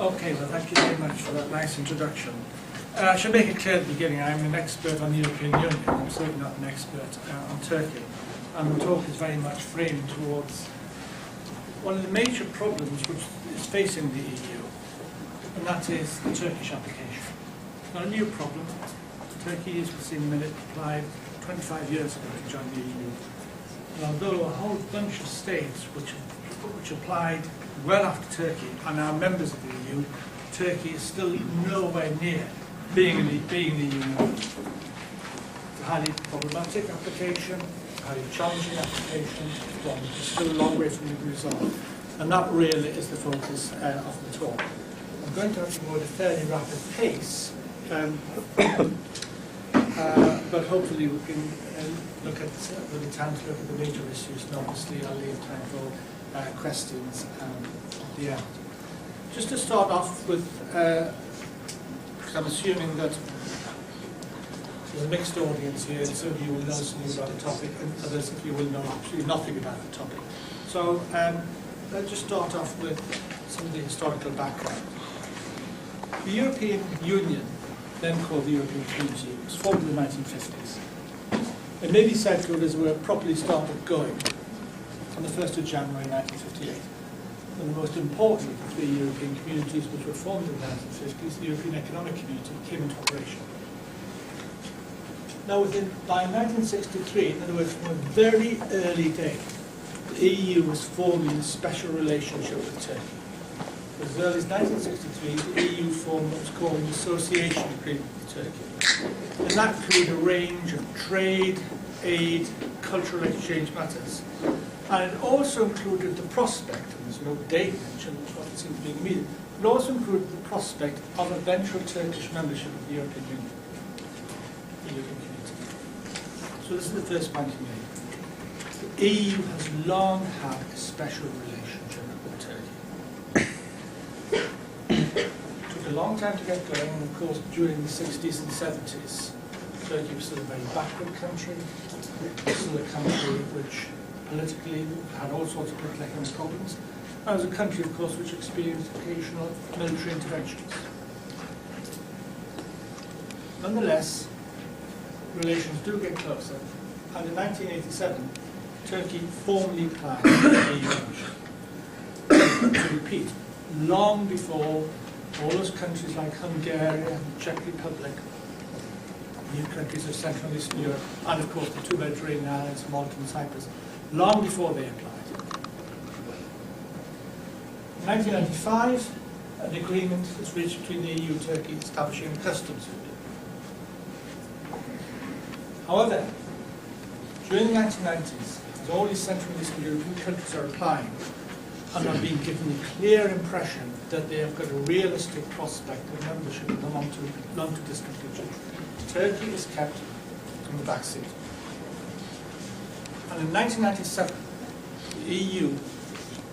Okay, well, thank you very much for that nice introduction. I should make it clear at the beginning, I'm an expert on the European Union. I'm certainly not an expert on Turkey. And the talk is very much framed towards one of the major problems which is facing the EU, and that is the Turkish application. It's not a new problem. Turkey, as we'll see in a minute, applied 25 years ago to join the EU. And although a whole bunch of states which applied well after Turkey are now members of the EU, Turkey is still nowhere near being in the EU member. It's a highly problematic application, a highly challenging application, one which is still a long way from being resolved. And that really is the focus of the talk. I'm going to have to go at a fairly rapid pace, but hopefully we can look at the time to look at the major issues, and obviously I'll leave time for questions at the end. Just to start off with, because I'm assuming that there's a mixed audience here, and some of you will know something about the topic, and others of you will know absolutely nothing about the topic. So let's just start off with some of the historical background. The European Union, then called the European Community, was formed in the 1950s. It may be said to as we properly started going on the 1st of January 1958. One of the most important of the three European communities which were formed in the 1950s, the European Economic Community, came into operation. Now, by 1963, in other words, from a very early day, the EU was forming a special relationship with Turkey. As early as 1963, the EU formed what was called an association agreement with Turkey. And that included a range of trade, aid, cultural exchange matters. And it also included the prospect, and there's no date mentioned, what it seems to be immediate, it also included the prospect of eventual Turkish membership of the European Union, the European Community. So this is the first point you made. The EU has long had a special relationship with Turkey. It took a long time to get going, and of course during the 60s and 70s, Turkey was still a very backward country, still a country which politically had all sorts of political economic problems, and it was a country, of course, which experienced occasional military interventions. Nonetheless, relations do get closer, and in 1987, Turkey formally applied for EU membership. To repeat, long before all those countries like Hungary and the Czech Republic, new countries of Central and Eastern Europe, and of course the two Mediterranean islands, Malta and Cyprus, long before they applied. In 1995, an agreement was reached between the EU and Turkey establishing a customs union. However, during the 1990s, as all these Central and Eastern European countries are applying and are being given the clear impression that they have got a realistic prospect of membership in the long to distant future, Turkey is kept in the back seat. And in 1997, the EU,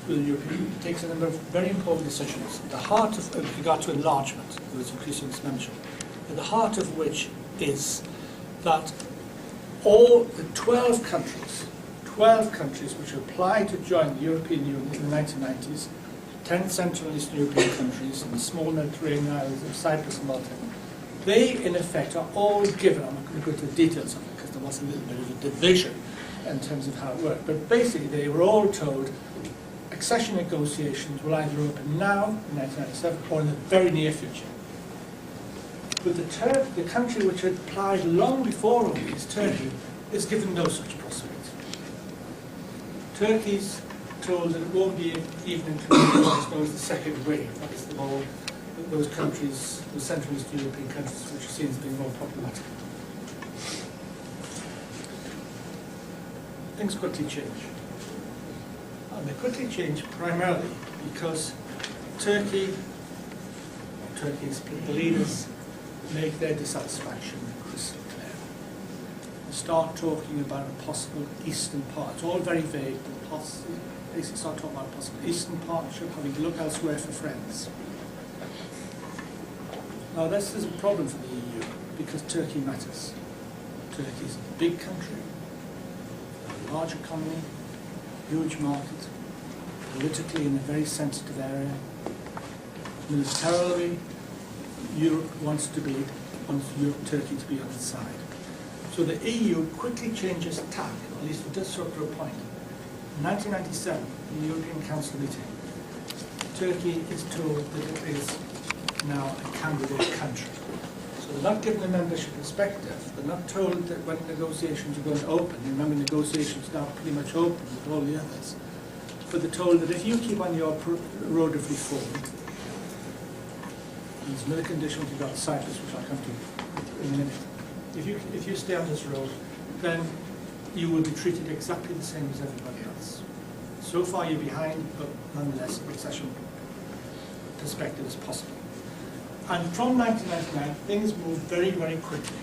the European Union, takes a number of very important decisions, at the heart of, with regard to enlargement, that is increasing its membership, at the heart of which is that all the 12 countries which applied to join the European Union in the 1990s, 10 Central and Eastern European countries, and the small Mediterranean islands of Cyprus and Malta, they, in effect, are all given, I'm not going to go into the details of it because there was a little bit of a division in terms of how it worked, but basically they were all told accession negotiations will either open now, in 1997, or in the very near future. But the country which had applied long before all these, Turkey, is given no such prospect. Turkey's told that it won't be even included in what's known as the second wave, that is those countries, the Central and Eastern European countries, which are seen as being more problematic. Things quickly change. And they quickly change primarily because Turkey's political leaders make their dissatisfaction crystal clear. They start talking about a possible eastern part. It's all very vague, but they start talking about a possible eastern partnership, having to look elsewhere for friends. Now this is a problem for the EU because Turkey matters. Turkey is a big country, a large economy, huge market, politically in a very sensitive area, Militarily, Europe wants Turkey to be on its side. So the EU quickly changes tack, or at least it does so to a point. In 1997, in the European Council meeting, Turkey is told that it is now a candidate country. So they're not given a membership perspective. They're not told that when negotiations are going to open. You remember, negotiations now pretty much open with all the others. But they're told that if you keep on your road of reform, there's another condition with regard to Cyprus, which I'll come to in a minute. If you stay on this road, then you will be treated exactly the same as everybody else. So far you're behind, but nonetheless, an accession perspective is possible. And from 1999, things moved very, very quickly.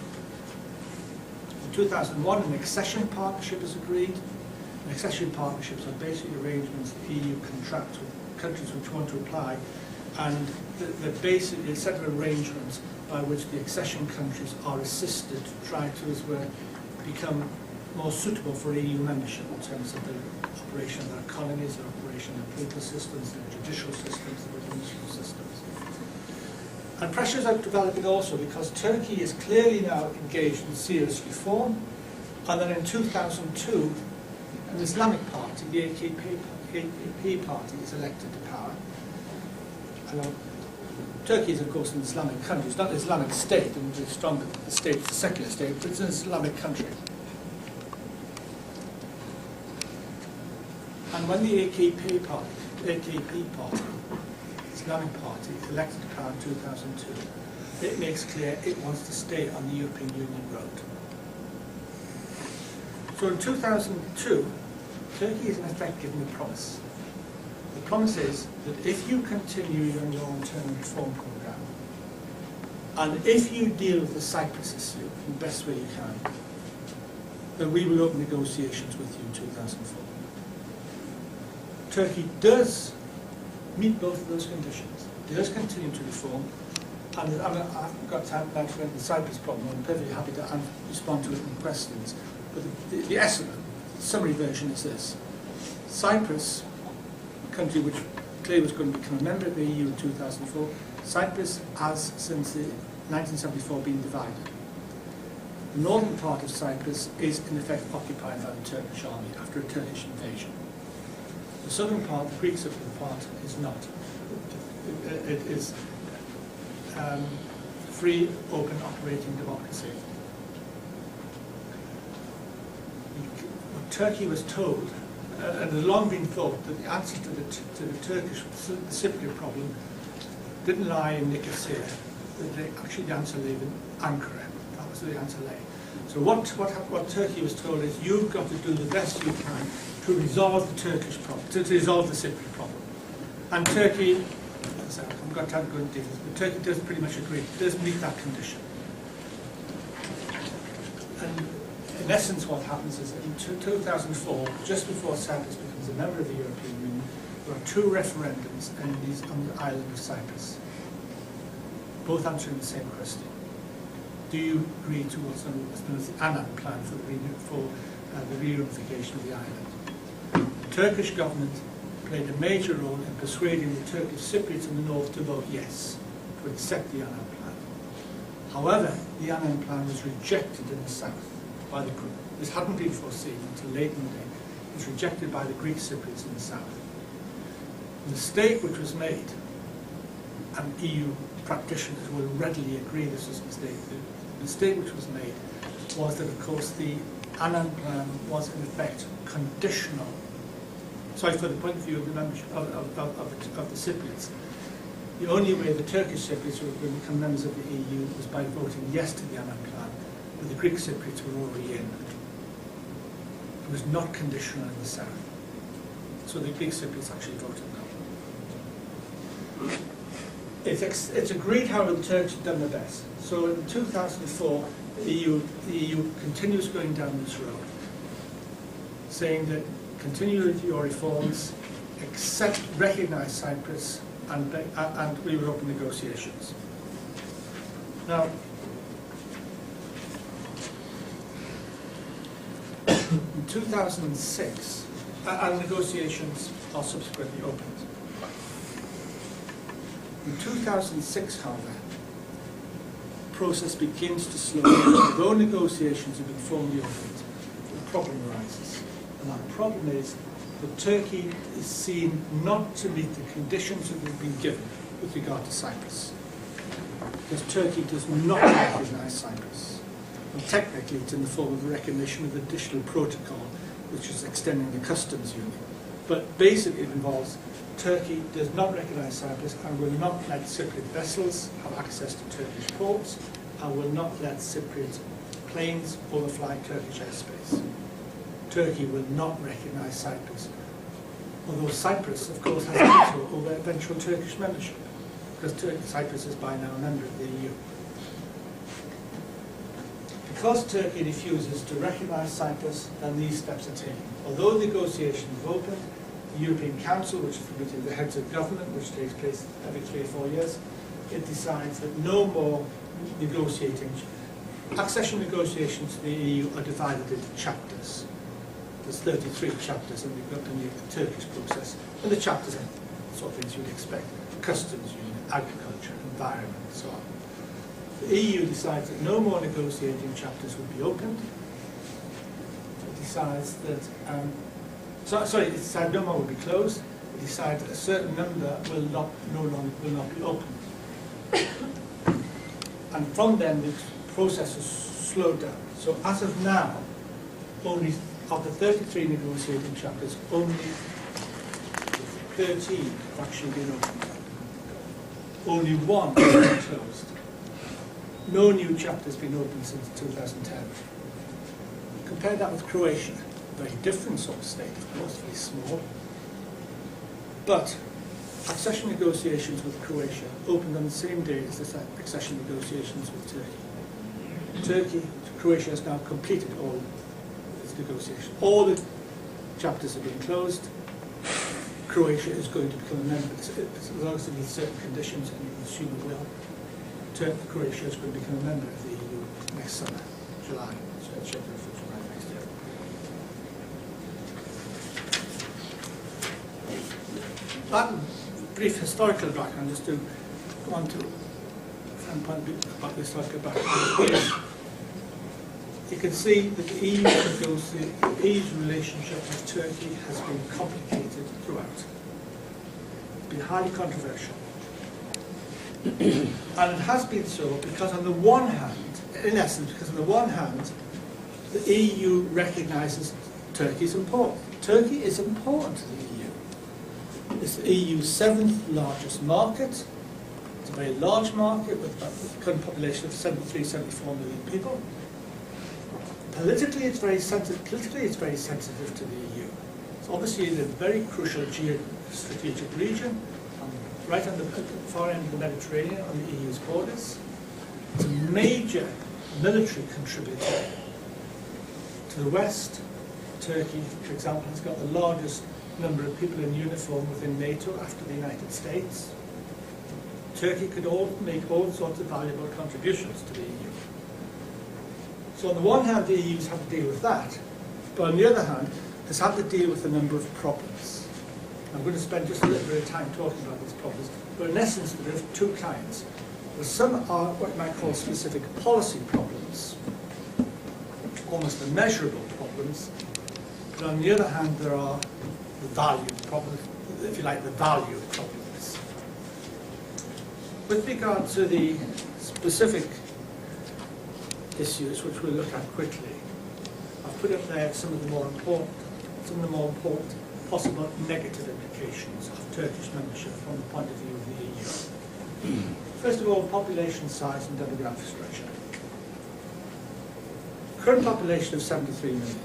In 2001, an accession partnership is agreed. And accession partnerships are basically arrangements the EU contracts with countries which want to apply, and they're basically a set of arrangements by which the accession countries are assisted to try to, as well, become more suitable for EU membership in terms of the operation of their economies, their operation of their political systems, their judicial systems, their administrative systems. And pressures are developing also because Turkey is clearly now engaged in serious reform, and then in 2002, an Islamic party, the AKP party, is elected to power. Turkey is, of course, an Islamic country. It's not an Islamic state, and it's stronger than the state, it's a secular state, but it's an Islamic country. And when the AKP party, Islamic party, is elected to power in 2002, it makes clear it wants to stay on the European Union road. So in 2002, Turkey is in effect given a promise. The promise is that if you continue your long-term reform programme, and if you deal with the Cyprus issue in the best way you can, then we will open negotiations with you in 2004. Turkey does meet both of those conditions. It does continue to reform, and I haven't got time now to go into the Cyprus problem. I'm perfectly happy to respond to it in questions. But the estimate, the summary version is this. Cyprus, a country which clearly was going to become a member of the EU in 2004, Cyprus has, since 1974, been divided. The northern part of Cyprus is, in effect, occupied by the Turkish army after a Turkish invasion. The southern part, the Greek southern part, is not. It is free, open, operating democracy. What Turkey was told, and it had long been thought, that the answer to the Turkish Cypriot problem didn't lie in Nicosia. Actually, the answer lay in Ankara. That was where the answer lay. So what Turkey was told is, you've got to do the best you can to resolve the Turkish problem, to resolve the Cypriot problem. And Turkey, as I haven't got time to go into details, but Turkey does pretty much agree, does meet that condition. And in essence what happens is that in 2004, just before Cyprus becomes a member of the European Union, there are two referendums on the island of Cyprus, both answering the same question. Do you agree to what's known as the Annan plan for the reunification of the island? The Turkish government played a major role in persuading the Turkish Cypriots in the north to vote yes, to accept the Annan plan. However, the Annan plan was rejected in the south by the group. This hadn't been foreseen until late in the day. It was rejected by the Greek Cypriots in the south. The mistake which was made, and EU practitioners will readily agree this was a mistake, the mistake which was made was that, of course, the Annan plan was in effect conditional. Sorry, for the point of view of the membership of the Cypriots, the only way the Turkish Cypriots were going to become members of the EU was by voting yes to the Annan plan, but the Greek Cypriots were already in. It was not conditional in the south. So the Greek Cypriots actually voted no. It's agreed, however, the Turks have done their best. So in 2004, the EU continues going down this road, saying that continue with your reforms, recognise Cyprus, and we will open negotiations. Now, in 2006, and negotiations are subsequently opened. In 2006, however, the process begins to slow down. Though negotiations have been formally opened, a problem arises. And that problem is that Turkey is seen not to meet the conditions that have been given with regard to Cyprus. Because Turkey does not recognise Cyprus. And technically it's in the form of a recognition of additional protocol, which is extending the customs union. But basically it involves Turkey does not recognise Cyprus and will not let Cypriot vessels have access to Turkish ports and will not let Cypriot planes overfly Turkish airspace. Turkey will not recognise Cyprus, although Cyprus, of course, has a veto over eventual Turkish membership, because Cyprus is by now a member of the EU. Because Turkey refuses to recognise Cyprus, then these steps are taken. Although negotiations have opened, the European Council, which is the meeting of the heads of government, which takes place every 3 or 4 years, it decides that no more negotiating. Accession negotiations to the EU are divided into chapters. There's 33 chapters in the Turkish process, and the chapters are the sort of things you'd expect: customs union, agriculture, environment, and so on. The EU decides that no more negotiating chapters will be opened. It decides that it decides no more will be closed. It decides that a certain number will not be opened. And from then, the process is slowed down. So as of now, only of the 33 negotiating chapters, only 13 have actually been opened. Only 1 has been closed. No new chapter has been opened since 2010. Compare that with Croatia, a very different sort of state, of course, very small. But accession negotiations with Croatia opened on the same day as the accession negotiations with Turkey. Croatia has now completed all its negotiations. All the chapters have been closed. Croatia is going to become a member, as long as it meets certain conditions, and you assume it will. Croatia is going to become a member of the EU next summer, July. So it's scheduled for July next year. That brief historical background, just to go on to and point a bit about the historical background. You can see that the EU's relationship with Turkey has been complicated throughout. It's been highly controversial. And it has been so because on the one hand, in essence, because on the one hand, the EU recognises Turkey is important. Turkey is important to the EU. It's the EU's 7th largest market. It's a very large market with a current population of 73, 74 million people. Politically, it's very sensitive. To the EU. It's obviously in a very crucial geostrategic region, right on the far end of the Mediterranean, on the EU's borders. It's a major military contributor to the West. Turkey, for example, has got the largest number of people in uniform within NATO after the United States. Turkey could make all sorts of valuable contributions to the EU. So on the one hand, the EU's had to deal with that, but on the other hand, has had to deal with a number of problems. I'm going to spend just a little bit of time talking about these problems, but in essence, there are 2 kinds. Well, some are what you might call specific policy problems, almost immeasurable problems, but on the other hand, there are the value problems, if you like, the value problems. With regard to the specific issues, which we'll look at quickly, I've put up there some of the more important possible negative implications of Turkish membership from the point of view of the EU. First of all, population size and demographic structure. Current population of 73 million.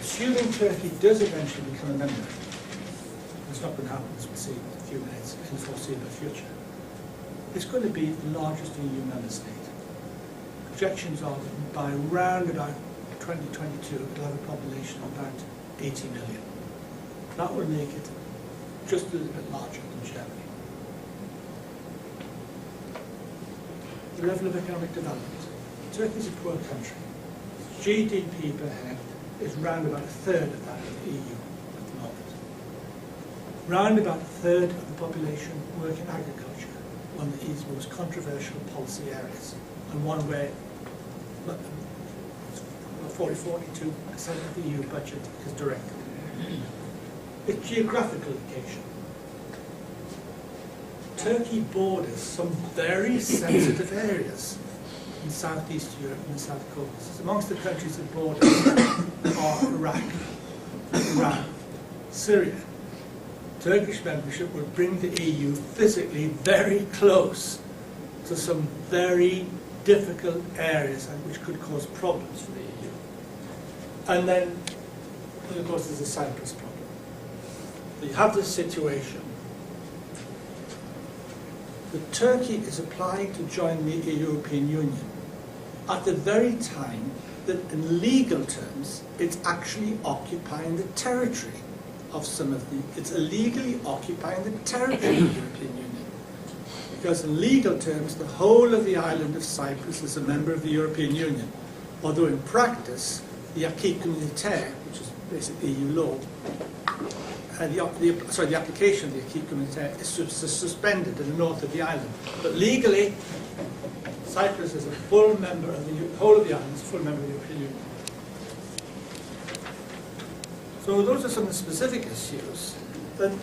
Assuming Turkey does eventually become a member, it's not going to happen, as we'll see in a few minutes, in the foreseeable future, it's going to be the largest EU member state. Projections are that by around about 2022, it'll have a population of about 80 million. That will make it just a little bit larger than Germany. The level of economic development. Turkey is a poor country. GDP per head is round about 1/3 of that of the EU at the moment. Round about a third of the population work in agriculture, one of the EU's most controversial policy areas, and one where 42% of the EU budget is directed. Its geographical location. Turkey borders some very sensitive areas in Southeast Europe and the South Caucasus. Amongst the countries that border are Iraq, Iran, Syria. Turkish membership would bring the EU physically very close to some very difficult areas and which could cause problems for the EU. And then, of course, there's the Cyprus problem. So you have this situation that Turkey is applying to join the European Union at the very time that in legal terms it's actually occupying the territory of some of the, it's illegally occupying the territory of the European Union. Because in legal terms the whole of the island of Cyprus is a member of the European Union, although in practice the acquis communautaire, which is basically EU law, the application of the acquis communautaire is suspended in the north of the island. But legally, Cyprus is a full member of the whole of the island is a full member of the European Union. So those are some of the specific issues. Then,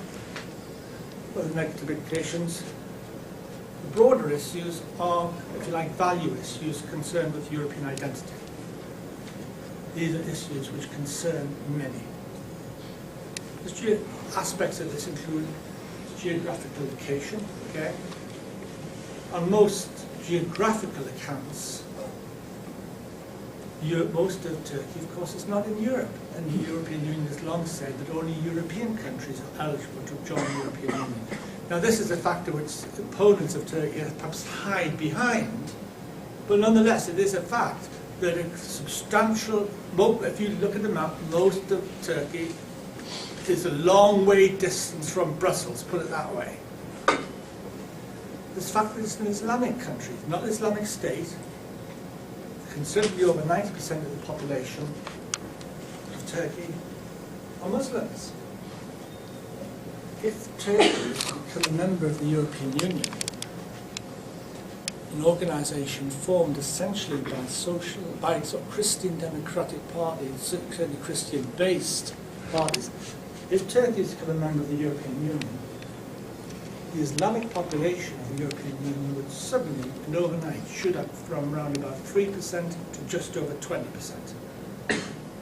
well, the negative implications. The broader issues are, if you like, value issues concerned with European identity. These are issues which concern many. The aspects of this include geographical location, okay? On most geographical accounts, most of Turkey, of course, is not in Europe. And the European Union has long said that only European countries are eligible to join the European Union. Now, this is a factor which opponents of Turkey perhaps hide behind, but nonetheless, it is a fact that a substantial, if you look at the map, most of Turkey is a long way distance from Brussels, put it that way. This fact that it's an Islamic country, not an Islamic state. Considerably over 90% of the population of Turkey are Muslims. If Turkey becomes a member of the European Union, an organisation formed essentially by sort of Christian democratic parties, certainly Christian-based parties, if Turkey is to become a member of the European Union, the Islamic population of the European Union would suddenly and overnight shoot up from around about 3% to just over 20%.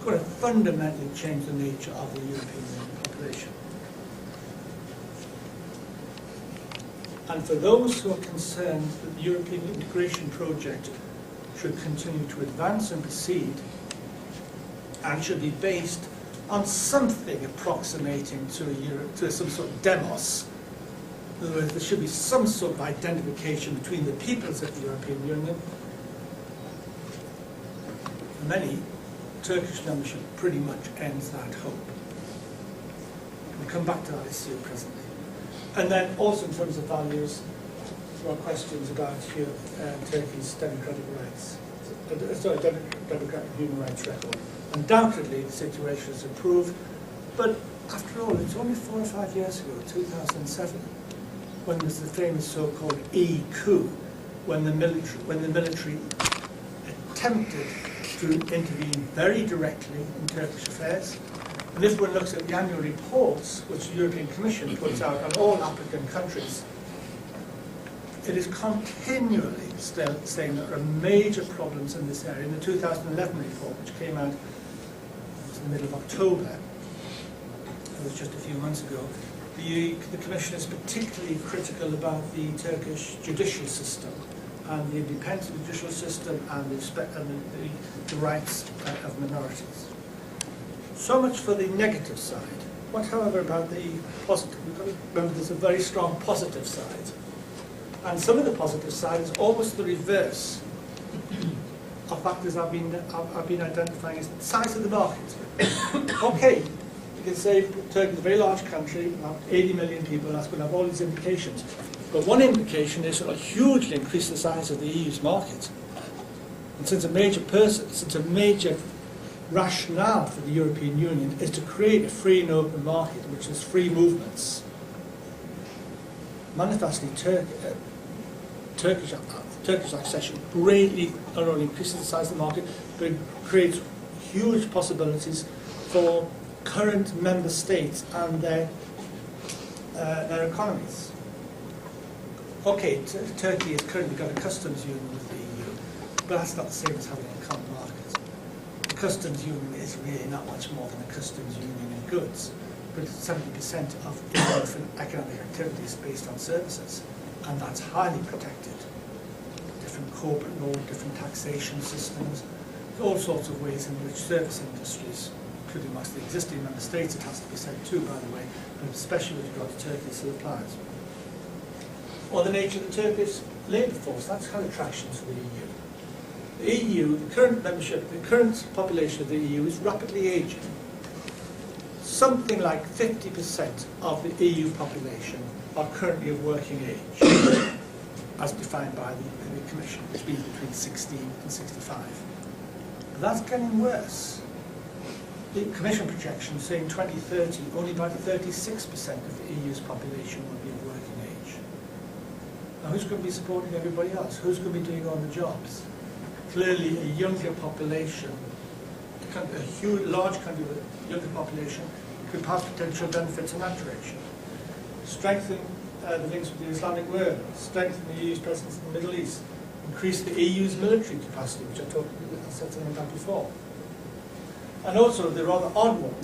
Going to fundamentally change the nature of the European Union population. And for those who are concerned that the European integration project should continue to advance and proceed and should be based on something approximating to some sort of demos. In other words, there should be some sort of identification between the peoples of the European Union. For many, Turkish membership pretty much ends that hope. We'll come back to that issue presently. And then also in terms of values, there are questions about Turkey's democratic rights. Democratic human rights record. Undoubtedly, the situation has improved, but after all, it's only 4 or 5 years ago, 2007, when there was the famous so-called coup, when the military attempted to intervene very directly in Turkish affairs. And if one looks at the annual reports which the European Commission puts out on all applicant countries, it is continually still saying that there are major problems in this area. In the 2011 report, which came out in the middle of October, it was just a few months ago, the Commission is particularly critical about the Turkish judicial system and the independent judicial system and the rights of minorities. So much for the negative side. What, however, about the positive? We've got to remember there's a very strong positive side. And some of the positive side is almost the reverse of factors I've been identifying as the size of the market. Okay, you can say Turkey is a very large country, about 80 million people, that's going to have all these implications. But one implication is it will hugely increase the size of the EU's market. And since a major rationale for the European Union is to create a free and open market, which is free movements manifestly Turkish accession greatly not only increases the size of the market, but it creates huge possibilities for current member states and their economies. Okay, Turkey has currently got a customs union with the EU, but that's not the same as having a common market. The customs union is really not much more than a customs union in goods, but 70% of different economic activities based on services, and that's highly protected. Different corporate law, different taxation systems, all sorts of ways in which service industries, including amongst the existing member states, it has to be said too, by the way, but especially with regard to Turkey, so applies. Or the nature of the Turkish labour force, that's had attraction to the EU. The EU, the current membership, the current population of the EU is rapidly ageing. Something like 50% of the EU population are currently of working age, as defined by the Commission, which means between 16 and 65. But that's getting worse. The Commission projections say in 2030 only about 36% of the EU's population will be of working age. Now who's going to be supporting everybody else? Who's going to be doing all the jobs? Clearly a younger population, a huge, large country with a younger population could have potential benefits in that direction. Strengthen the links with the Islamic world, strengthen the EU's presence in the Middle East, increase the EU's military capacity, which I said something about before. And also the rather odd one,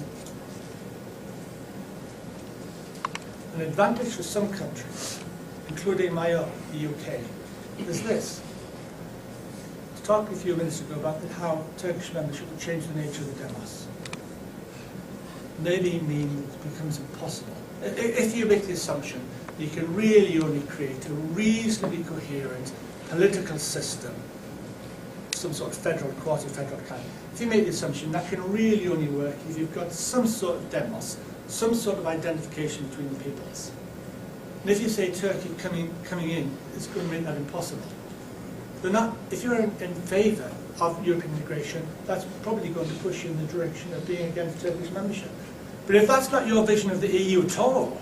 an advantage for some countries, including my own, the UK, is this. I was talking a few minutes ago about how Turkish membership will change the nature of the demos. Maybe mean it becomes impossible. If you make the assumption you can really only create a reasonably coherent political system, some sort of federal, quasi-federal kind. If you make the assumption that can really only work if you've got some sort of demos, some sort of identification between the peoples. And if you say Turkey coming in is going to make that impossible, then if you're in favour of European integration, that's probably going to push you in the direction of being against Turkish membership. But if that's not your vision of the EU at all,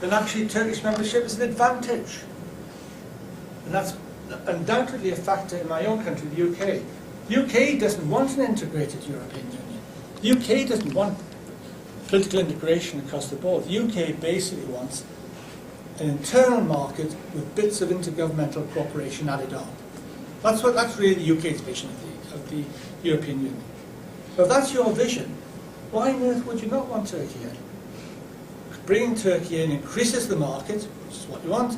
then actually Turkish membership is an advantage. And that's undoubtedly a factor in my own country, the UK. The UK doesn't want an integrated European Union. The UK doesn't want political integration across the board. The UK basically wants an internal market with bits of intergovernmental cooperation added on. That's really the UK's vision of the European Union. But if that's your vision, why on earth would you not want Turkey in? Bringing Turkey in increases the market, which is what you want,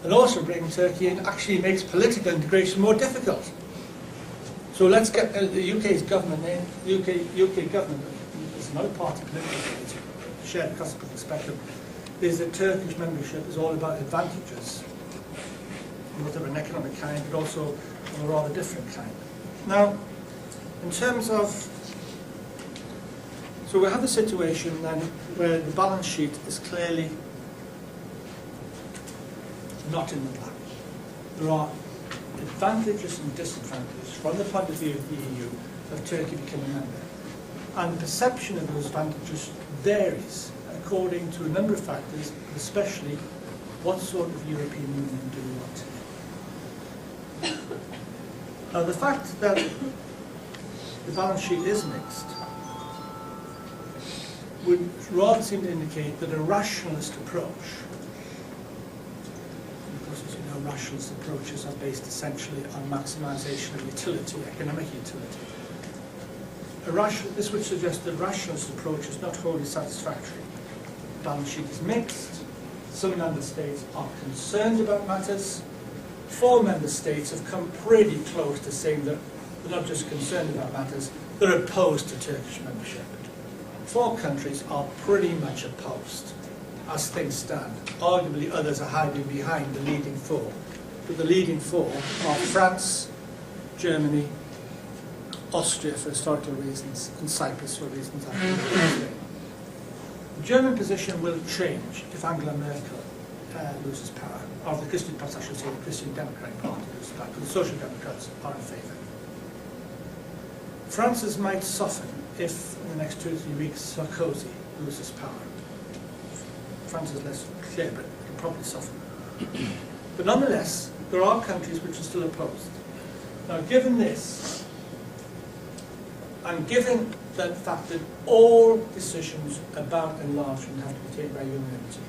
and also bringing Turkey in actually makes political integration more difficult. So let's get the UK's government in. The UK government is another party politically shared across the political spectrum. Is that Turkish membership is all about advantages, both of an economic kind, but also of a rather different kind. Now, in terms of, so we have a situation then where the balance sheet is clearly not in the black. There are advantages and disadvantages from the point of view of the EU of Turkey becoming a member. And the perception of those advantages varies according to a number of factors, especially what sort of European Union do we want to be. Now the fact that the balance sheet is mixed would rather seem to indicate that a rationalist approach, because as you know, rationalist approaches are based essentially on maximisation of utility, economic utility. This would suggest that a rationalist approach is not wholly satisfactory. The balance sheet is mixed. Some member states are concerned about matters. 4 member states have come pretty close to saying that they're not just concerned about matters, they're opposed to Turkish membership. 4 countries are pretty much opposed, as things stand. Arguably others are hiding behind the leading 4. But the leading 4 are France, Germany, Austria for historical reasons, and Cyprus for reasons I can explain. The German position will change if Angela Merkel loses power, or the Christian Party, I should say, the Christian Democratic Party loses power, because the Social Democrats are in favour. France's might soften if, in the next 2 or 3 weeks, Sarkozy loses power. France is less clear, but it probably suffer. But nonetheless, there are countries which are still opposed. Now, given this, and given the fact that all decisions about enlargement have to be taken by unanimity,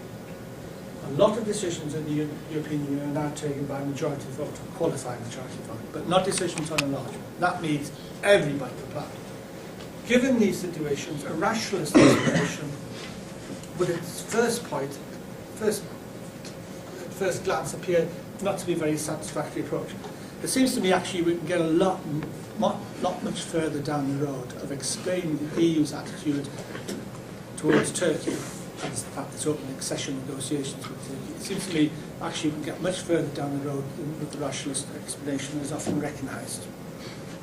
a lot of decisions in the European Union are now taken by majority vote, qualified majority vote, but not decisions on enlargement. That means everybody applied. Given these situations, a rationalist explanation would at first glance appear not to be a very satisfactory approach. It seems to me actually we can get a lot much further down the road of explaining the EU's attitude towards Turkey and the fact it's opening accession negotiations with Turkey. It seems to me actually we can get much further down the road than with the rationalist explanation is often recognised.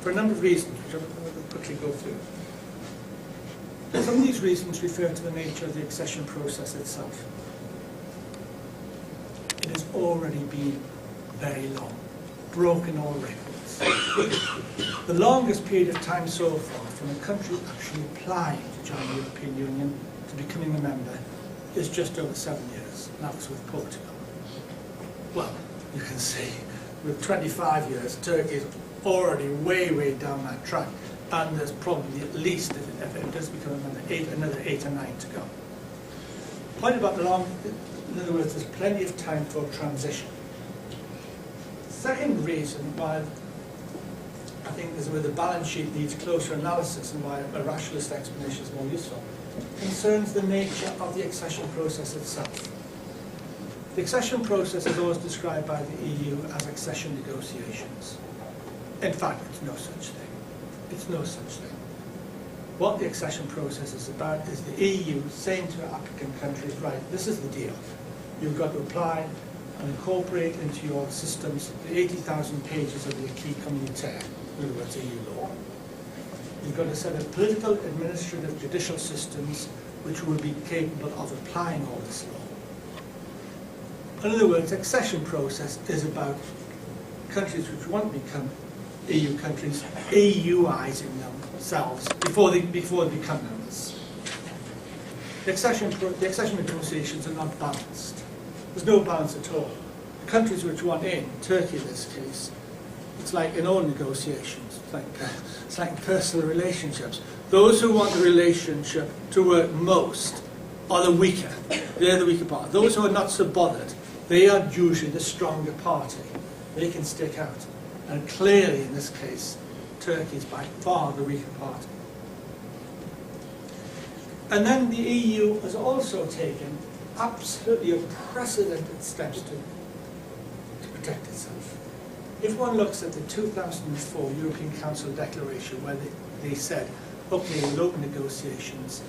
For a number of reasons, which I'm going to quickly go through. Some of these reasons refer to the nature of the accession process itself. It has already been very long, broken all records. The longest period of time so far from a country actually applying to join the European Union to becoming a member is just over 7 years, and that was with Portugal. Well, you can see, with 25 years, Turkey is already way down that track, and there's probably at least, if it does become another 8 or 9 to go. Point about the long, in other words, there's plenty of time for transition. Second reason why I think this is where the balance sheet needs closer analysis and why a rationalist explanation is more useful, concerns the nature of the accession process itself. The accession process is always described by the EU as accession negotiations. In fact, it's no such thing. It's no such thing. What the accession process is about is the EU saying to applicant countries, right, this is the deal. You've got to apply and incorporate into your systems the 80,000 pages of the acquis communautaire, in other words, EU law. You've got a set of political, administrative, judicial systems which will be capable of applying all this law. In other words, the accession process is about countries which want to become EU countries EUizing themselves before they become members. The accession negotiations are not balanced. There's no balance at all. The countries which want in, Turkey in this case, it's like in all negotiations, it's like personal relationships. Those who want the relationship to work most are the weaker. They're the weaker part. Those who are not so bothered, they are usually the stronger party. They can stick out. And clearly, in this case, Turkey is by far the weaker party. And then the EU has also taken absolutely unprecedented steps to protect itself. If one looks at the 2004 European Council Declaration, where they said, okay, we'll open negotiations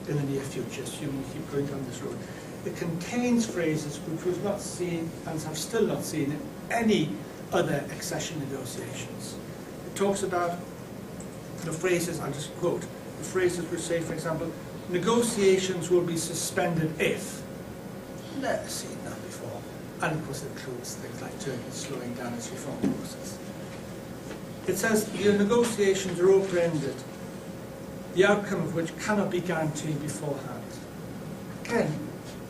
in the near future, assuming we keep going down this road, it contains phrases which we've not seen and have still not seen in any other accession negotiations. It talks about the phrases, I'll just quote, the phrases which say, for example, negotiations will be suspended if. Never seen that before. And of course it includes things like Turkey slowing down its reform process. It says the negotiations are open-ended, the outcome of which cannot be guaranteed beforehand. Again,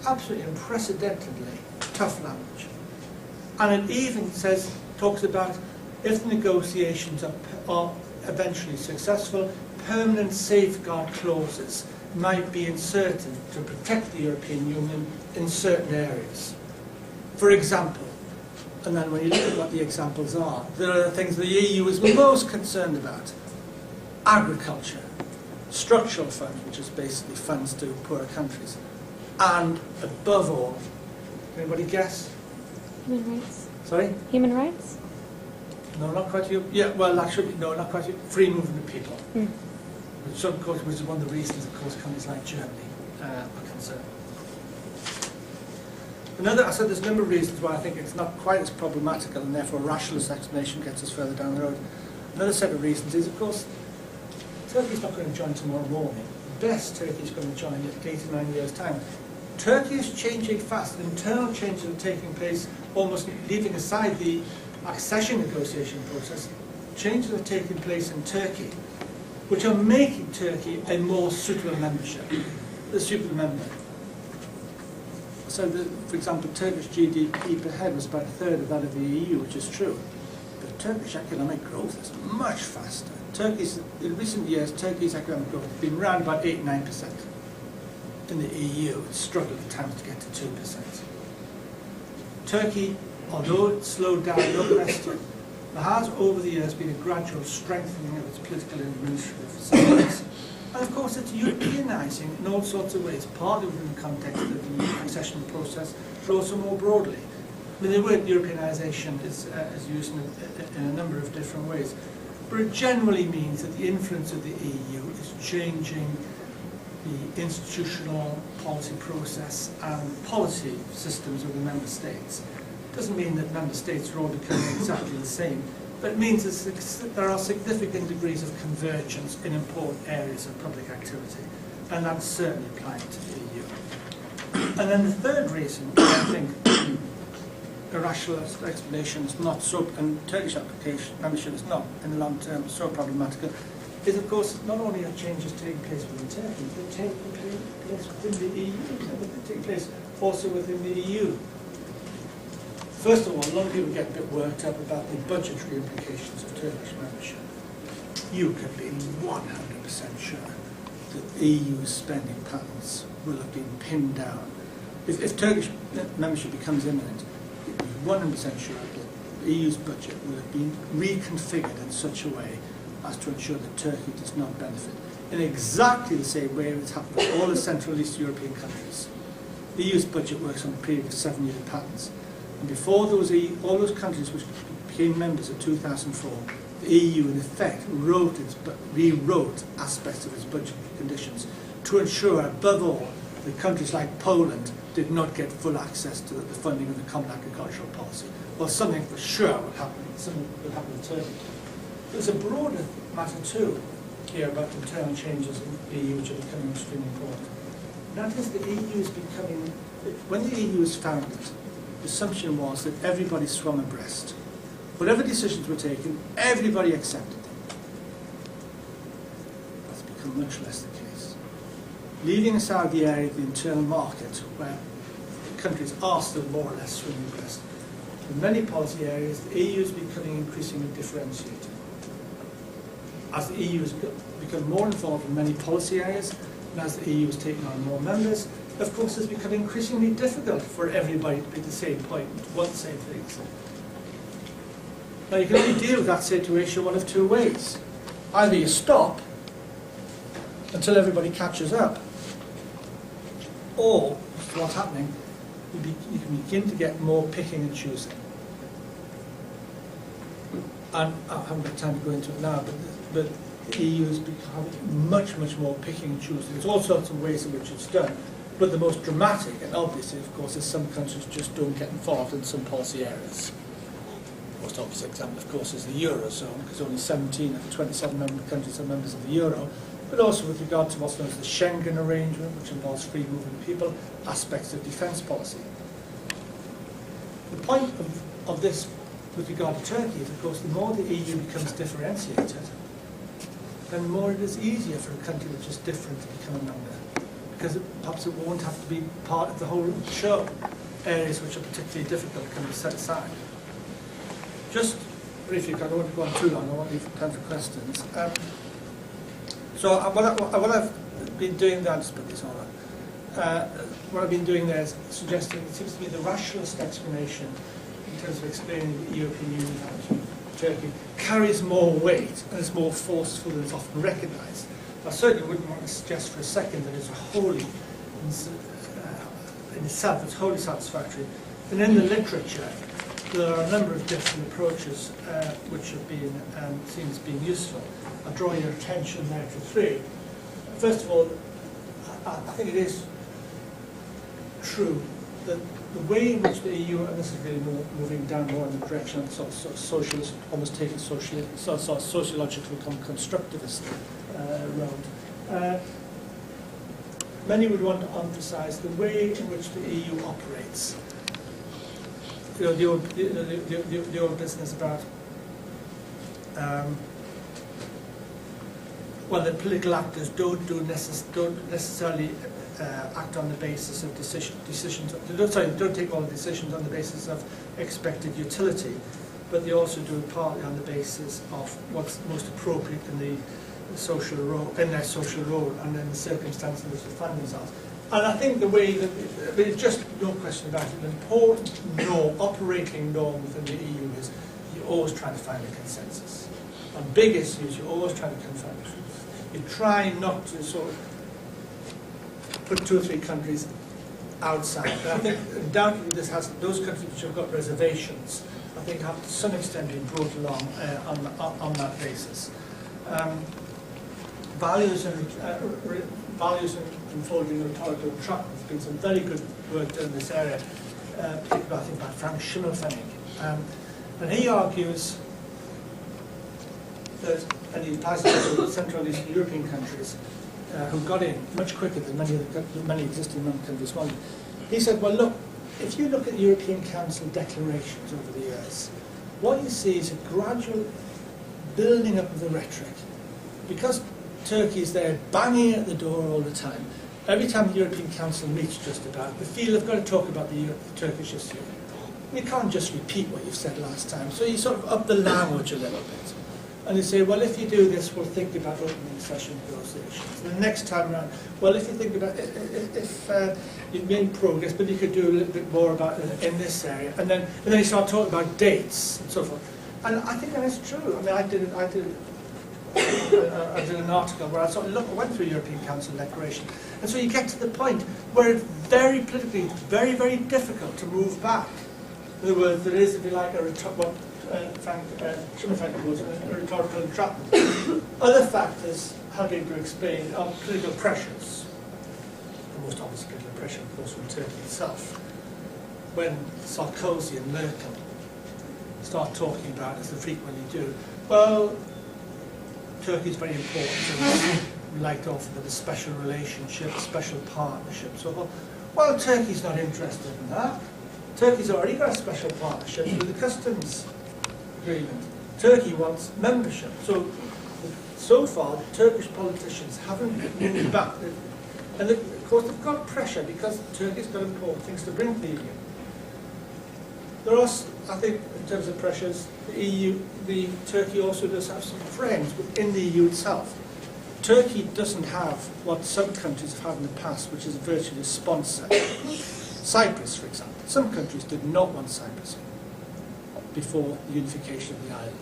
absolutely unprecedentedly tough language. And it even talks about if the negotiations are eventually successful, permanent safeguard clauses might be inserted to protect the European Union in certain areas. For example, and then when you look at what the examples are, there are the things the EU is most concerned about. Agriculture, structural funds, which is basically funds to poorer countries, and above all, anybody guess? Human rights. Sorry? Human rights? No, not quite. Yeah, well, actually, no, not quite. Free movement of people. Which, of course, was one of the reasons, of course, countries like Germany are concerned. I said there's a number of reasons why I think it's not quite as problematical, and therefore a rationalist explanation gets us further down the road. Another set of reasons is, of course, Turkey's not going to join tomorrow morning. Best Turkey's going to join in 8 to 9 years' time. Turkey is changing fast. Internal changes are taking place, almost leaving aside the accession negotiation process. Changes are taking place in Turkey, which are making Turkey a more suitable membership, a suitable member. So, for example, Turkish GDP per head was about a third of that of the EU, which is true. But Turkish economic growth is much faster. In recent years, Turkey's economic growth has been around about 8–9%. In the EU, it's struggled at times to get to 2%. Turkey, although it slowed down, no question, there has over the years been a gradual strengthening of its political and administrative facilities. And of course it's Europeanising in all sorts of ways, partly within the context of the accession process, but also more broadly. I mean, the word Europeanisation is used in a number of different ways, but it generally means that the influence of the EU is changing the institutional policy process and policy systems of the member states. It doesn't mean that member states are all becoming exactly the same, but it means that there are significant degrees of convergence in important areas of public activity, and that's certainly applying to the EU. And then the third reason, I think, a rational explanation is not so, and Turkish application membership is not, in the long term, so problematical, is of course not only are changes taking place within Turkey, but taking place within the EU, but they take place also within the EU. First of all, a lot of people get a bit worked up about the budgetary implications of Turkish membership. You can be 100% sure that the EU's spending patterns will have been pinned down. If Turkish membership becomes imminent, you'll be 100% sure that the EU's budget will have been reconfigured in such a way as to ensure that Turkey does not benefit in exactly the same way it's happened with all the Central East European countries. The EU's budget works on a period of 7-year patterns. And before all those countries which became members in 2004, the EU in effect rewrote aspects of its budget conditions to ensure, above all, that countries like Poland did not get full access to the funding of the common agricultural policy. Well, something for sure will happen. Something will happen in Turkey. There's a broader matter too here about internal changes in the EU which are becoming extremely important. And that is the EU is becoming, when the EU was founded, the assumption was that everybody swam abreast. Whatever decisions were taken, everybody accepted them. That's become much less the case. Leaving aside the area of the internal market, where countries are still more or less swimming abreast, in many policy areas, the EU is becoming increasingly differentiated. As the EU has become more involved in many policy areas, and as the EU has taken on more members, of course it's become increasingly difficult for everybody to be at the same point, to want the same things. Now you can only deal with that situation one of two ways. Either you stop until everybody catches up, or, what's happening, you can begin to get more picking and choosing. And I haven't got time to go into it now, but the EU is becoming much, much more picking and choosing. There's all sorts of ways in which it's done. But the most dramatic, and obviously, of course, is some countries just don't get involved in some policy areas. The most obvious example, of course, is the Eurozone, because only 17 of the 27 member countries are members of the Euro, but also with regard to what's known as the Schengen arrangement, which involves free movement of people, aspects of defence policy. The point of this with regard to Turkey is, of course, the more the EU becomes differentiated, then the more it is easier for a country which is different to become a member. Because perhaps it won't have to be part of the whole show. Areas which are particularly difficult can be set aside. Just briefly, because I don't want to go on too long, I want to leave time for questions. So what I've been doing there, I'll just put this on. What I've been doing there is suggesting, it seems to me the rationalist explanation in terms of explaining the European Union to Turkey carries more weight and is more forceful than is often recognised. I certainly wouldn't want to suggest for a second that it's wholly, in itself, it's wholly satisfactory. And in the literature, there are a number of different approaches which have been seen as being useful. I'll draw your attention there to three. First of all, I think it is true that the way in which the EU, and this is really moving down more in the direction of sort of socialist, almost taking sociological constructivist road. Many would want to emphasise the way in which the EU operates. You know, the old business about well, the political actors don't necessarily act on the basis of decisions. Don't take all the decisions on the basis of expected utility, but they also do it partly on the basis of what's most appropriate in the social role, in their social role, and in the circumstances in which they find themselves. And I think the way that, it's just no question about it, an important norm, operating norm within the EU is you're always trying to find a consensus. On big issues, you're always trying to find a truth. You try not to sort of put 2 or 3 countries outside. And I think undoubtedly this has, those countries which have got reservations, I think have to some extent been brought along on that basis. Values and unfolding rhetorical track. There's been some very good work done in this area, particularly I think by Frank Schimmelfennig. And he argues that, and he applies it to Central and Eastern European countries who got in much quicker than many existing member countries wanted. He said, well, look, if you look at European Council declarations over the years, what you see is a gradual building up of the rhetoric. Because Turkey is there banging at the door all the time, every time the European Council meets just about, they feel they've got to talk about the Turkish issue. You can't just repeat what you've said last time, so you sort of up the language a little bit. And they say, well, if you do this, we'll think about opening accession negotiations. And the next time around, well, if you think about if you've made progress, but you could do a little bit more about it in this area. And then you start talking about dates and so forth. And I think that is true. I mean, I did an article where I sort of went through European Council declaration. And so you get to the point where it's very politically, very, very difficult to move back. In other words, there is, if you like, what Frank Schimmelfennig calls a rhetorical entrapment. Other factors helping to explain are political pressures. The most obvious political pressure, of course, from Turkey itself. When Sarkozy and Merkel start talking about, as they frequently do, well, Turkey is very important, and we'd like to offer them a special relationship, special partnership, so forth. Well, Turkey's not interested in that. Turkey's already got a special partnership with the customs agreement. Turkey wants membership. So far, the Turkish politicians haven't moved back. And of course, they've got pressure because Turkey's got important things to bring to the EU. There are, I think, in terms of pressures, Turkey also does have some friends within the EU itself. Turkey doesn't have what some countries have had in the past, which is virtually a sponsor. Cyprus, for example. Some countries did not want Cyprus before the unification of the island.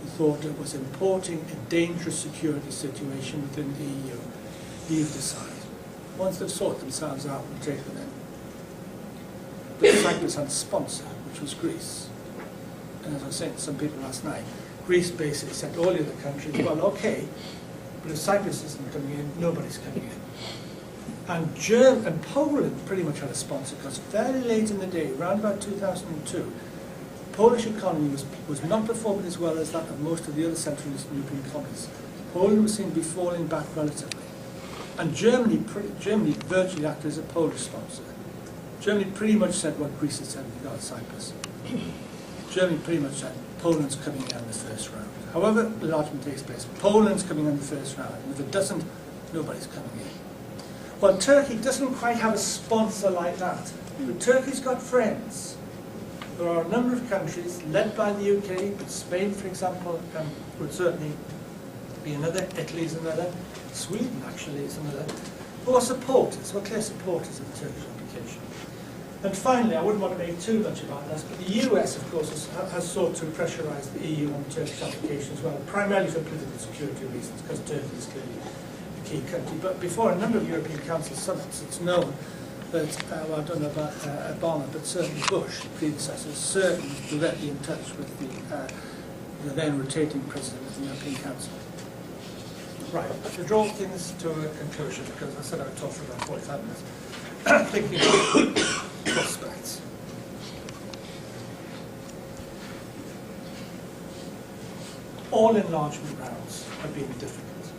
They thought it was importing a dangerous security situation within the EU. Leave the side. Once they've sorted themselves out, we'll take them in. But Cyprus had a sponsor, which was Greece. And as I was saying to some people last night, Greece basically said to all the other countries, well, okay, but if Cyprus isn't coming in, nobody's coming in. And Poland pretty much had a sponsor, because very late in the day, around about 2002, the Polish economy was not performing as well as that of most of the other Central and Eastern European economies. Poland was seen to be falling back relatively. And Germany virtually acted as a Polish sponsor. Germany pretty much said what Greece had said with regard to Cyprus. Germany pretty much said Poland's coming in the first round. However, the enlargement takes place, Poland's coming in the first round. And if it doesn't, nobody's coming in. Well, Turkey doesn't quite have a sponsor like that, but Turkey's got friends. There are a number of countries, led by the UK, but Spain, for example, would certainly be another, Italy's another, Sweden actually is another, who are supporters, who are clear supporters of the Turkish application. And finally, I wouldn't want to make too much about this, but the US, of course, has sought to pressurise the EU on the Turkish application as well, primarily for political security reasons, because Turkey is clearly a key country. But before a number of European Council summits, it's known that, well, I don't know about Obama, but certainly Bush, the predecessor, certainly directly in touch with the then rotating president of the European Council. Right, to draw things to a conclusion, because I said I would talk for about 45 minutes, thinking about prospects. All enlargement rounds have been difficult.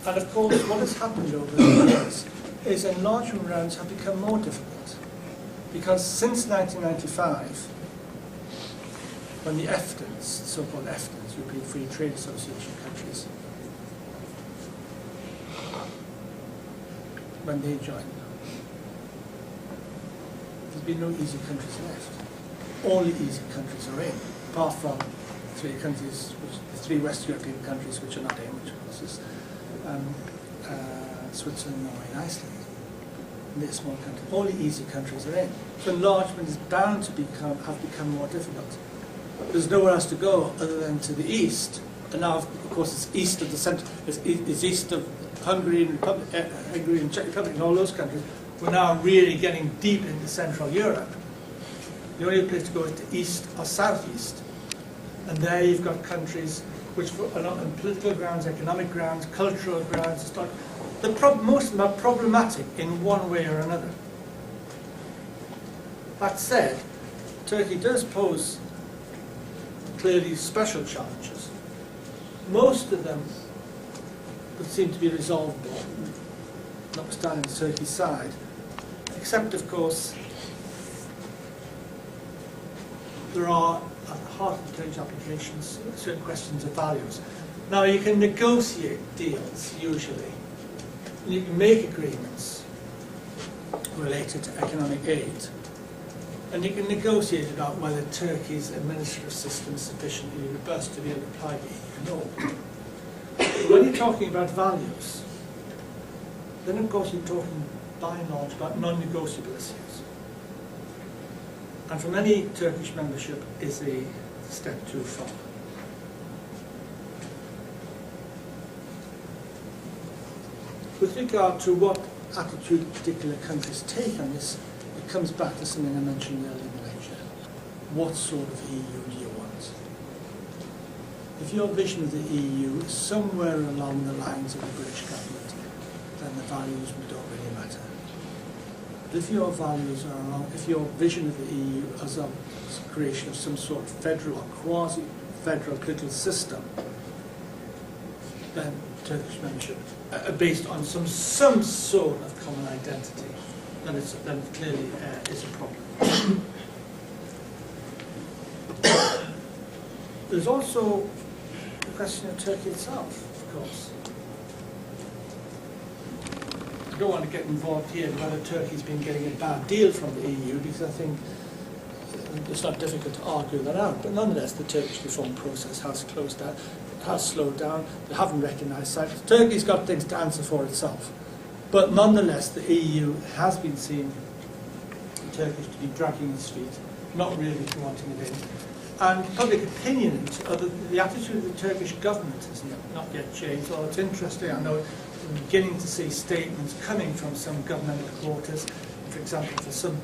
And of course, what has happened over the years is enlargement rounds have become more difficult. Because since 1995, when the EFTAs, so-called EFTAs, European Free Trade Association countries, when they joined. There's been no easy countries left. All the easy countries are in, apart from three countries, the three West European countries which are not in, which of course is Switzerland, Norway and Iceland. And they're small countries. All the easy countries are in. So enlargement is bound to have become more difficult. There's nowhere else to go other than to the east. And now, of course, it's east of the centre, it's east of Hungary and Czech Republic and all those countries. We're now really getting deep into Central Europe. The only place to go is to east or southeast. And there you've got countries which are not on political grounds, economic grounds, cultural grounds. Most of them are problematic in one way or another. That said, Turkey does pose clearly special challenges. Most of them would seem to be resolvable, notwithstanding the Turkey side, except, of course, there are, at the heart of the Turkish applications, certain questions of values. Now, you can negotiate deals, usually, and you can make agreements related to economic aid, and you can negotiate about whether Turkey's administrative system is sufficiently robust to be able to apply the EU law. But when you're talking about values, then of course you're talking by and large about non-negotiable issues. And from any Turkish membership is a step too far. With regard to what attitude particular countries take on this, it comes back to something I mentioned earlier in the lecture. What sort of EU do you want? If your vision of the EU is somewhere along the lines of the British government, then the values don't really matter. But if your values are along, if your vision of the EU is a creation of some sort of federal or quasi-federal political system, then Turkish membership, based on some sort of common identity, then clearly is a problem. There's also the question of Turkey itself, of course. I don't want to get involved here in whether Turkey's been getting a bad deal from the EU, because I think it's not difficult to argue that out. But nonetheless, the Turkish reform process has slowed down. They haven't recognised Cyprus. Turkey's got things to answer for itself. But nonetheless, the EU has been seen Turkish to be dragging its feet, not really wanting it in. And public opinion, the attitude of the Turkish government has not yet changed. Although it's interesting, I know we're beginning to see statements coming from some governmental quarters, for example, for some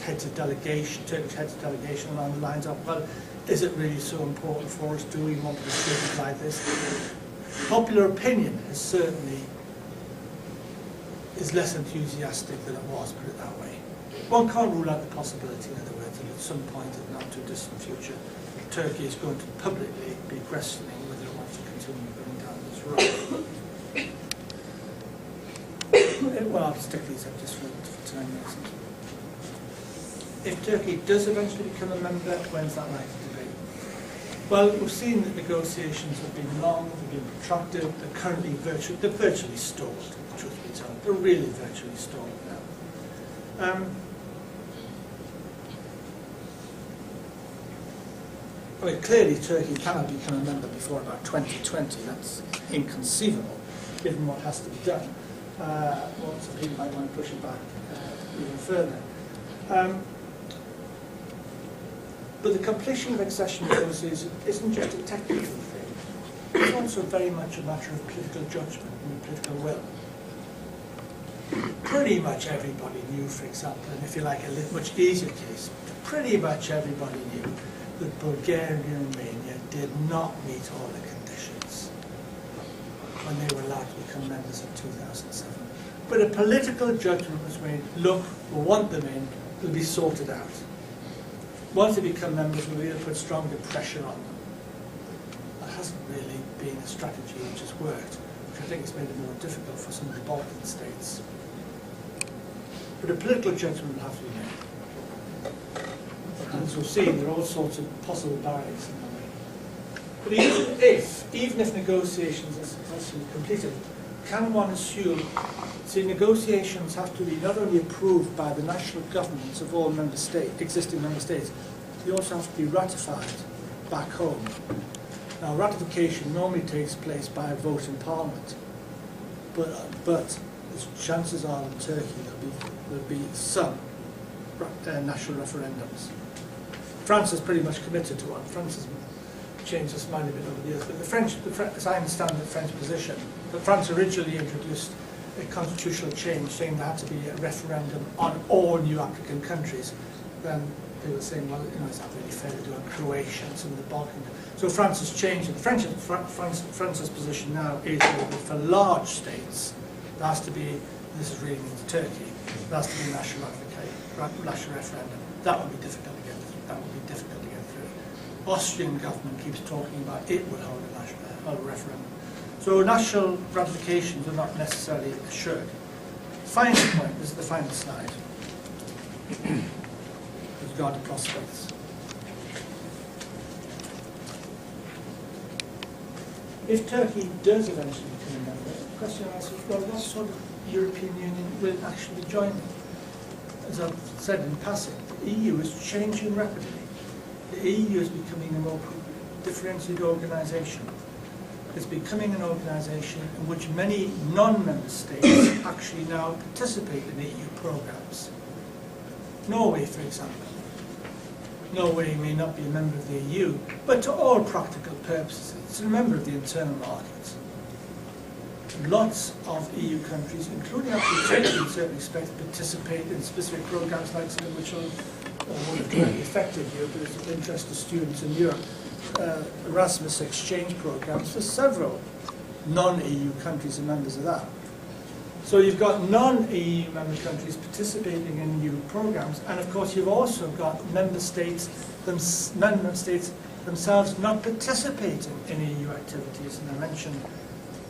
heads of delegation, Turkish heads of delegation along the lines of, well, is it really so important for us? Do we want to be treated like this? Popular opinion is certainly less enthusiastic than it was, put it that way. One can't rule out the possibility, in other words, that at some point in the not too distant future, Turkey is going to publicly be questioning whether it wants to continue going down this road. Well, I'll stick these up just for time reasons. If Turkey does eventually become a member, when's that likely to be? Well, we've seen that negotiations have been long, they've been protracted, they're currently virtually stalled, truth be told. They're really virtually stalled now. Well, clearly Turkey cannot become a member before about 2020. That's inconceivable, given what has to be done. Well, some people might want to push it back even further. But the completion of accession negotiations isn't just a technical thing. It's also very much a matter of political judgment and political will. Pretty much everybody knew, for example, and if you like a much easier case, pretty much everybody knew that Bulgaria and Romania did not meet all the conditions when they were allowed to become members in 2007. But a political judgment was made, look, we want them in, it'll be sorted out. Once they become members, we'll be able to put stronger pressure on them. That hasn't really been a strategy which has worked, which I think has made it more difficult for some of the Balkan states. But a political judgment will have to be made. And as we've seen, there are all sorts of possible barriers in the way. But even if negotiations are successfully completed, can one assume See, negotiations have to be not only approved by the national governments of all existing member states, they also have to be ratified back home. Now, ratification normally takes place by a vote in Parliament, but the chances are in Turkey there'll be some national referendums. France is pretty much committed to one. France has changed its mind a bit over the years, but as I understand the French position, that France originally introduced a constitutional change saying there had to be a referendum on all new applicant countries. Then they were saying, well, it's not really fair to do on Croatia and some of the Balkan. So France has changed it. France's position now is that for large states, there has to be, this is really means Turkey, there has to be a national referendum. That would be difficult to get through. Austrian government keeps talking about it would hold a referendum. So national ratifications are not necessarily assured. Final point, this is the final slide, with regard to prospects. If Turkey does eventually become a member, the question is, well, what sort of European Union will actually be joining? As I've said in passing, the EU is changing rapidly. The EU is becoming a more differentiated organisation. It's becoming an organisation in which many non-member states actually now participate in EU programmes. Norway, for example. Norway may not be a member of the EU, but to all practical purposes, it's a member of the internal market. Lots of EU countries, including actually Turkey in certain respects, participate in specific programmes like some of which are directly affected Europe, but it's of interest to students in Europe. Erasmus exchange programmes for several non-EU countries are members of that. So you've got non-EU member countries participating in EU programmes, and of course you've also got member states themselves not participating in EU activities, and I mentioned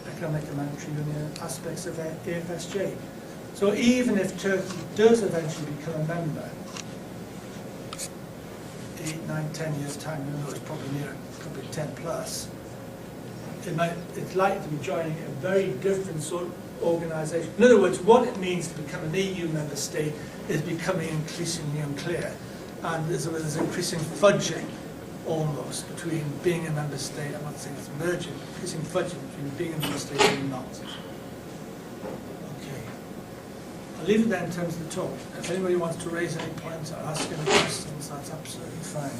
economic and monetary union aspects of AFSJ. So even if Turkey does eventually become a member, 8, 9, 10 years' time, it's probably near, probably 10 plus, it's likely to be joining a very different sort of organisation. In other words, what it means to become an EU member state is becoming increasingly unclear, and there's increasing fudging almost between being a member state, I'm not saying it's merging, increasing fudging between being a member state and not. Okay. I'll leave it there in terms of the talk. If anybody wants to raise any points or ask any questions, that's absolutely fine.